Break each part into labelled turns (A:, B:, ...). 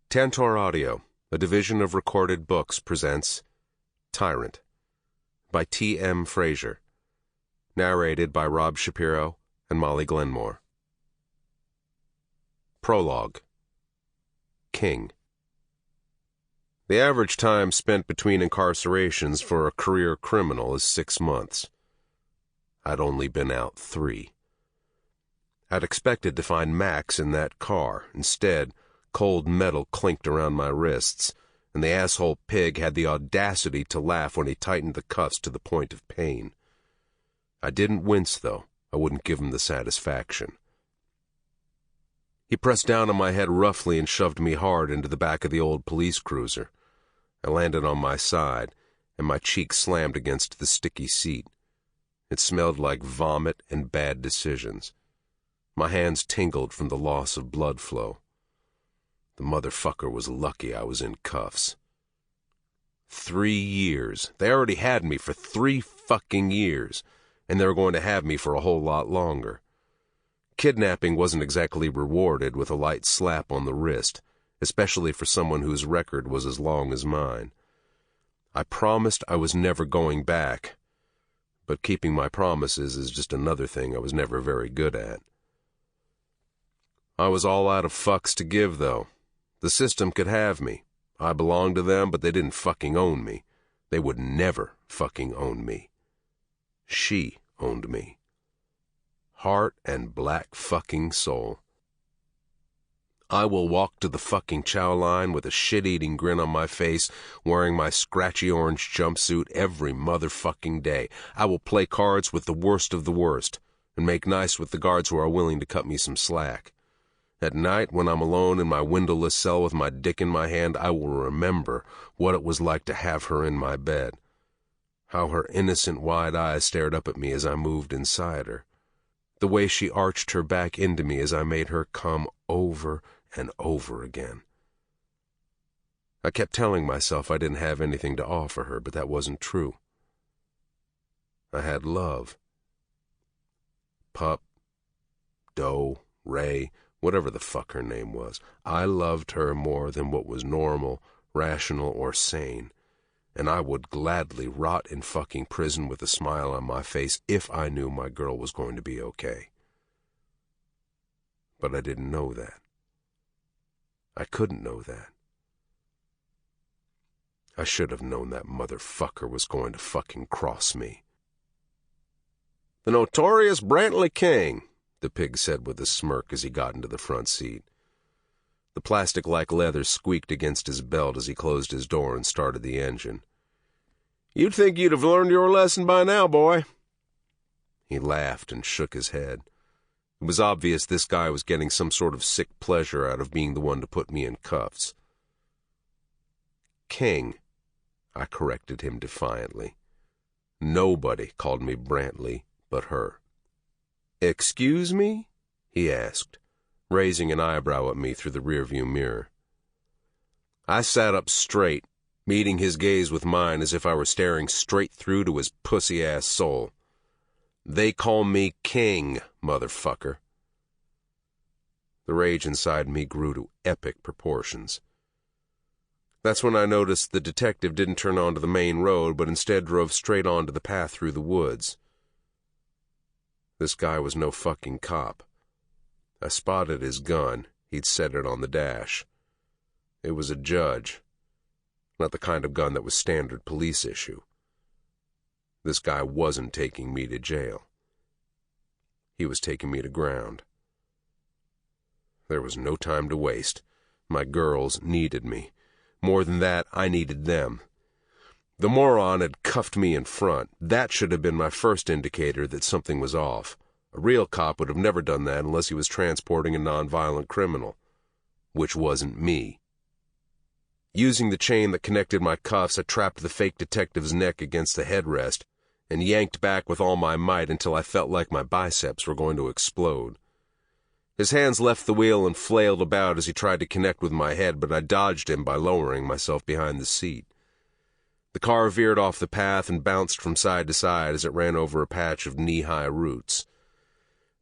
A: Tantor Audio, a division of Recorded Books, presents Tyrant by T.M. Frazier, narrated by Rob Shapiro and Molly Glenmore. Prologue. King. The average time spent between incarcerations for a career criminal is 6 months. I'd only been out 3. I'd expected to find Max in that car. Instead, cold metal clinked around my wrists, and the asshole pig had the audacity to laugh when he tightened the cuffs to the point of pain. I didn't wince, though. I wouldn't give him the satisfaction. He pressed down on my head roughly and shoved me hard into the back of the old police cruiser. I landed on my side, and my cheek slammed against the sticky seat. It smelled like vomit and bad decisions. My hands tingled from the loss of blood flow. The motherfucker was lucky I was in cuffs. 3 years. They already had me for 3 fucking years, and they were going to have me for a whole lot longer. Kidnapping wasn't exactly rewarded with a light slap on the wrist, especially for someone whose record was as long as mine. I promised I was never going back, but keeping my promises is just another thing I was never very good at. I was all out of fucks to give, though. The system could have me. I belonged to them, but they didn't fucking own me. They would never fucking own me. She owned me. Heart and black fucking soul. I will walk to the fucking chow line with a shit-eating grin on my face, wearing my scratchy orange jumpsuit every motherfucking day. I will play cards with the worst of the worst, and make nice with the guards who are willing to cut me some slack. At night, when I'm alone in my windowless cell with my dick in my hand, I will remember what it was like to have her in my bed. How her innocent wide eyes stared up at me as I moved inside her. The way she arched her back into me as I made her come over and over again. I kept telling myself I didn't have anything to offer her, but that wasn't true. I had love. Pup, Doe, Ray, whatever the fuck her name was. I loved her more than what was normal, rational, or sane, and I would gladly rot in fucking prison with a smile on my face if I knew my girl was going to be okay. But I didn't know that. I couldn't know that. I should have known that motherfucker was going to fucking cross me. "The notorious Brantley King," the pig said with a smirk as he got into the front seat. The plastic-like leather squeaked against his belt as he closed his door and started the engine. "You'd think you'd have learned your lesson by now, boy." He laughed and shook his head. It was obvious this guy was getting some sort of sick pleasure out of being the one to put me in cuffs. "King," I corrected him defiantly. Nobody called me Brantley but her. "Excuse me?" he asked, raising an eyebrow at me through the rearview mirror. I sat up straight, meeting his gaze with mine as if I were staring straight through to his pussy-ass soul. "They call me King, motherfucker." The rage inside me grew to epic proportions. That's when I noticed the detective didn't turn onto the main road, but instead drove straight onto the path through the woods. This guy was no fucking cop. I spotted his gun. He'd set it on the dash. It was a judge. Not the kind of gun that was standard police issue. This guy wasn't taking me to jail. He was taking me to ground. There was no time to waste. My girls needed me. More than that, I needed them. The moron had cuffed me in front. That should have been my first indicator that something was off. A real cop would have never done that unless he was transporting a nonviolent criminal. Which wasn't me. Using the chain that connected my cuffs, I trapped the fake detective's neck against the headrest and yanked back with all my might until I felt like my biceps were going to explode. His hands left the wheel and flailed about as he tried to connect with my head, but I dodged him by lowering myself behind the seat. The car veered off the path and bounced from side to side as it ran over a patch of knee-high roots.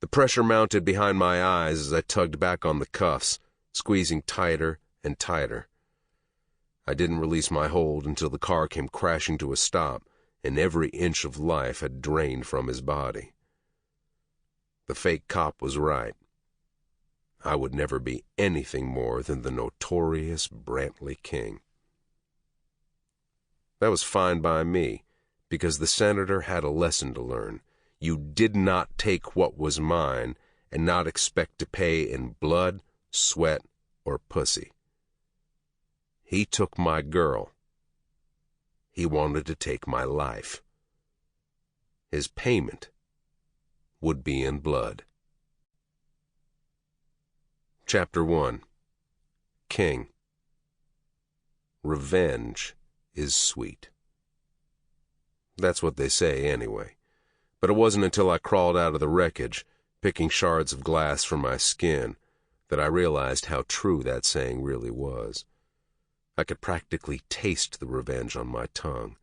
A: The pressure mounted behind my eyes as I tugged back on the cuffs, squeezing tighter and tighter. I didn't release my hold until the car came crashing to a stop and every inch of life had drained from his body. The fake cop was right. I would never be anything more than the notorious Brantley King. That was fine by me, because the senator had a lesson to learn. You did not take what was mine and not expect to pay in blood, sweat, or pussy. He took my girl. He wanted to take my life. His payment would be in blood. Chapter 1. King. Revenge is sweet. That's what they say anyway. But it wasn't until I crawled out of the wreckage, picking shards of glass from my skin, that I realized how true that saying really was. I could practically taste the revenge on my tongue.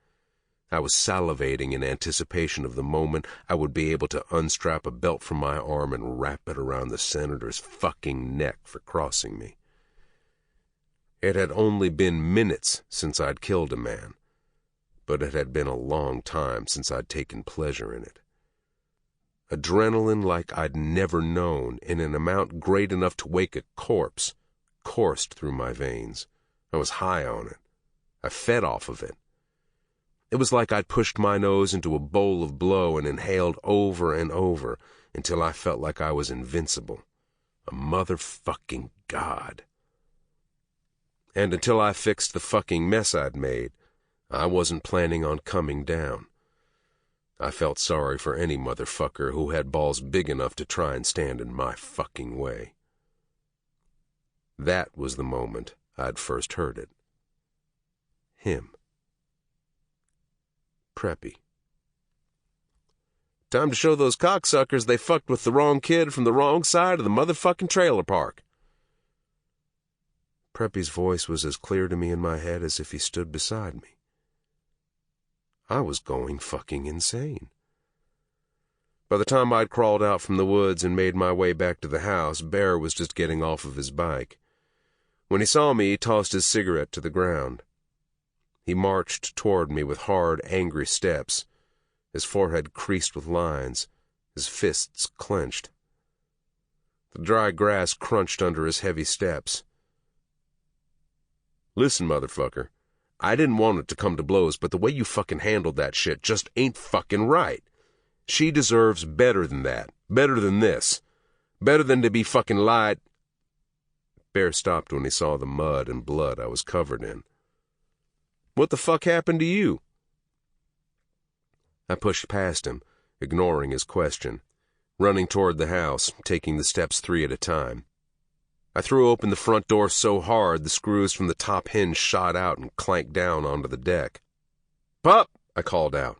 A: I was salivating in anticipation of the moment I would be able to unstrap a belt from my arm and wrap it around the senator's fucking neck for crossing me. It had only been minutes since I'd killed a man, but it had been a long time since I'd taken pleasure in it. Adrenaline like I'd never known, in an amount great enough to wake a corpse, coursed through my veins. I was high on it. I fed off of it. It was like I'd pushed my nose into a bowl of blow and inhaled over and over until I felt like I was invincible. A motherfucking god. And until I fixed the fucking mess I'd made, I wasn't planning on coming down. I felt sorry for any motherfucker who had balls big enough to try and stand in my fucking way. That was the moment I'd first heard it. Him. Preppy. Time to show those cocksuckers they fucked with the wrong kid from the wrong side of the motherfucking trailer park. Preppy's voice was as clear to me in my head as if he stood beside me. I was going fucking insane. By the time I'd crawled out from the woods and made my way back to the house, Bear was just getting off of his bike. When he saw me, he tossed his cigarette to the ground. He marched toward me with hard, angry steps, his forehead creased with lines, his fists clenched. The dry grass crunched under his heavy steps. Listen, motherfucker, I didn't want it to come to blows, but the way you fucking handled that shit just ain't fucking right. She deserves better than that, better than this, better than to be fucking lied. Bear stopped when he saw the mud and blood I was covered in. What the fuck happened to you? I pushed past him, ignoring his question, running toward the house, taking the steps 3 at a time. I threw open the front door so hard the screws from the top hinge shot out and clanked down onto the deck. Pup! I called out.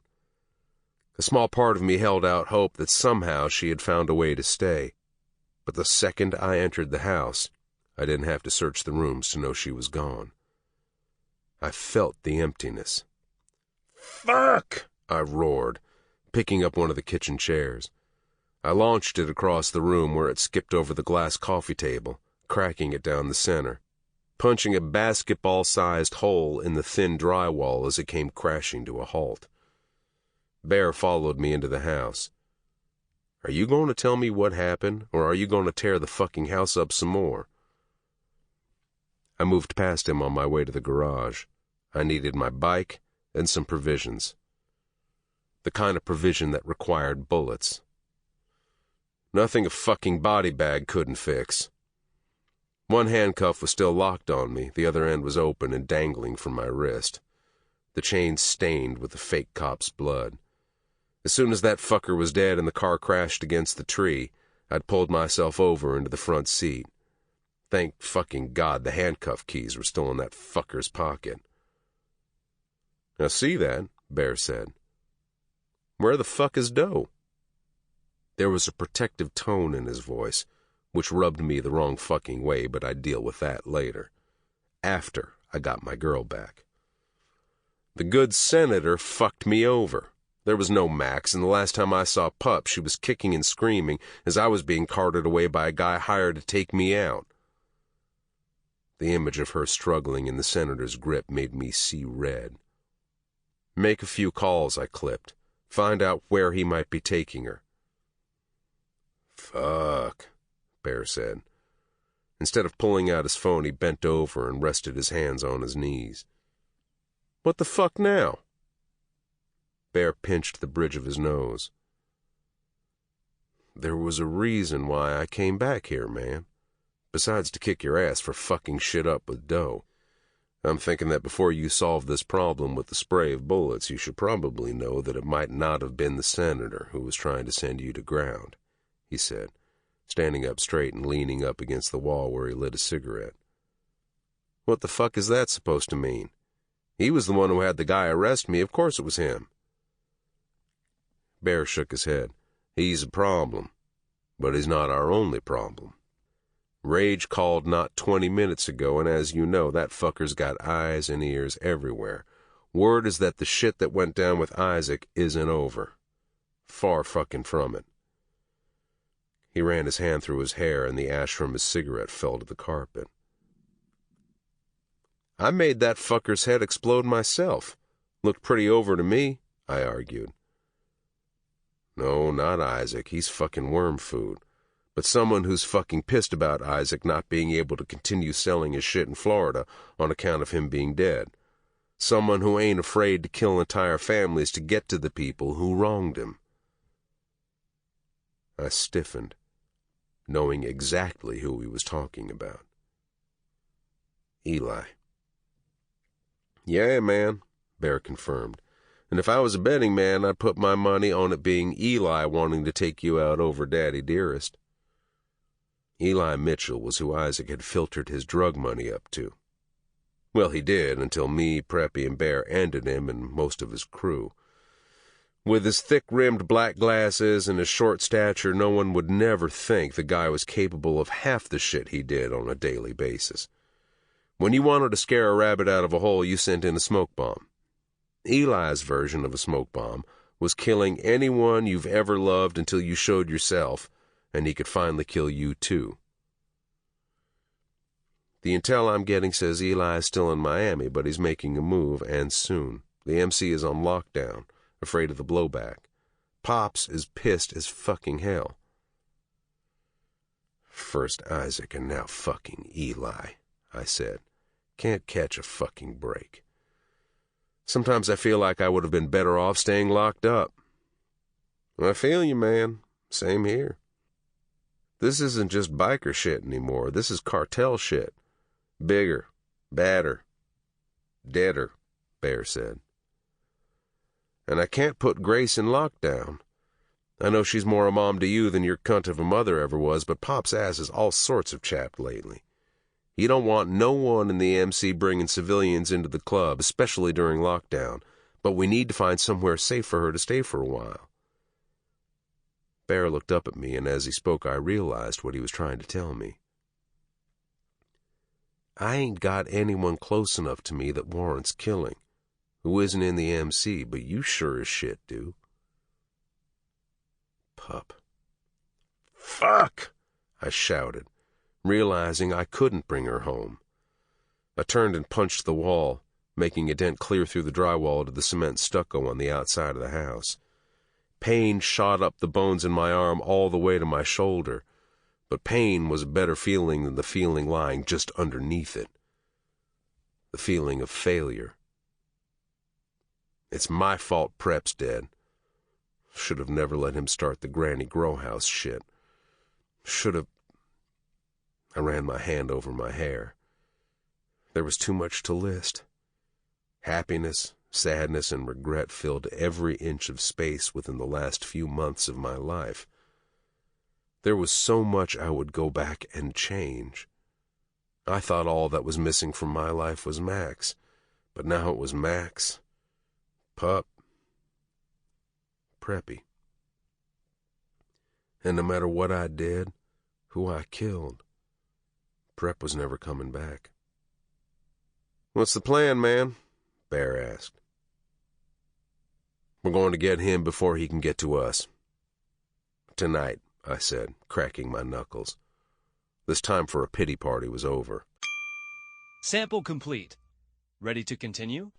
A: A small part of me held out hope that somehow she had found a way to stay. But the second I entered the house, I didn't have to search the rooms to know she was gone. I felt the emptiness. Fuck! I roared, picking up one of the kitchen chairs. I launched it across the room where it skipped over the glass coffee table, cracking it down the center, punching a basketball-sized hole in the thin drywall as it came crashing to a halt. Bear followed me into the house. Are you going to tell me what happened, or are you going to tear the fucking house up some more? I moved past him on my way to the garage. I needed my bike and some provisions. The kind of provision that required bullets. Nothing a fucking body bag couldn't fix. One handcuff was still locked on me, the other end was open and dangling from my wrist. The chain stained with the fake cop's blood. As soon as that fucker was dead and the car crashed against the tree, I'd pulled myself over into the front seat. Thank fucking God the handcuff keys were still in that fucker's pocket. Now see that, Bear said. Where the fuck is Doe? There was a protective tone in his voice, which rubbed me the wrong fucking way, but I'd deal with that later. After I got my girl back. The good senator fucked me over. There was no Max, and the last time I saw Pup, she was kicking and screaming as I was being carted away by a guy hired to take me out. The image of her struggling in the senator's grip made me see red. "Make a few calls," I clipped. "Find out where he might be taking her." "Fuck," Bear said. Instead of pulling out his phone, he bent over and rested his hands on his knees. "What the fuck now?" Bear pinched the bridge of his nose. "There was a reason why I came back here, man. Besides to kick your ass for fucking shit up with dough. I'm thinking that before you solve this problem with the spray of bullets, you should probably know that it might not have been the senator who was trying to send you to ground," he said, standing up straight and leaning up against the wall where he lit a cigarette. "What the fuck is that supposed to mean? He was the one who had the guy arrest me. Of course it was him." Bear shook his head. "He's a problem, but he's not our only problem. Rage called not 20 minutes ago, and as you know, that fucker's got eyes and ears everywhere. Word is that the shit that went down with Isaac isn't over. Far fucking from it." He ran his hand through his hair, and the ash from his cigarette fell to the carpet. "I made that fucker's head explode myself. Looked pretty over to me," I argued. "No, not Isaac. He's fucking worm food. But someone who's fucking pissed about Isaac not being able to continue selling his shit in Florida on account of him being dead. Someone who ain't afraid to kill entire families to get to the people who wronged him." I stiffened, knowing exactly who he was talking about. "Eli." "Yeah, man," Bear confirmed. "And if I was a betting man, I'd put my money on it being Eli wanting to take you out over Daddy Dearest." Eli Mitchell was who Isaac had filtered his drug money up to. Well, he did, until me, Preppy, and Bear ended him and most of his crew. With his thick-rimmed black glasses and his short stature, no one would never think the guy was capable of half the shit he did on a daily basis. When you wanted to scare a rabbit out of a hole, you sent in a smoke bomb. Eli's version of a smoke bomb was killing anyone you've ever loved until you showed yourself, and he could finally kill you too. The intel I'm getting says Eli is still in Miami, but he's making a move, and soon. The MC is on lockdown, afraid of the blowback. Pops is pissed as fucking hell. "First Isaac and now fucking Eli," I said. "Can't catch a fucking break. Sometimes I feel like I would have been better off staying locked up." "I feel you, man. Same here. This isn't just biker shit anymore. This is cartel shit. Bigger, badder, deader," Bear said. "And I can't put Grace in lockdown. I know she's more a mom to you than your cunt of a mother ever was, but Pop's ass is all sorts of chapped lately. He don't want no one in the MC bringing civilians into the club, especially during lockdown, but we need to find somewhere safe for her to stay for a while." Bear looked up at me, and as he spoke I realized what he was trying to tell me. "I ain't got anyone close enough to me that warrants killing, who isn't in the MC, but you sure as shit do." "Pup." "Fuck!" I shouted, realizing I couldn't bring her home. I turned and punched the wall, making a dent clear through the drywall to the cement stucco on the outside of the house. Pain shot up the bones in my arm all the way to my shoulder, but pain was a better feeling than the feeling lying just underneath it. The feeling of failure. It's my fault Prep's dead. Should have never let him start the Granny Growhouse shit. Should have... I ran my hand over my hair. There was too much to list. Happiness, sadness, and regret filled every inch of space within the last few months of my life. There was so much I would go back and change. I thought all that was missing from my life was Max, but now it was Max, Pup, Preppy. And no matter what I did, who I killed, Prep was never coming back. "What's the plan, man?" Bear asked. "We're going to get him before he can get to us." "Tonight," I said, cracking my knuckles. This time for a pity party was over.
B: Sample complete. Ready to continue?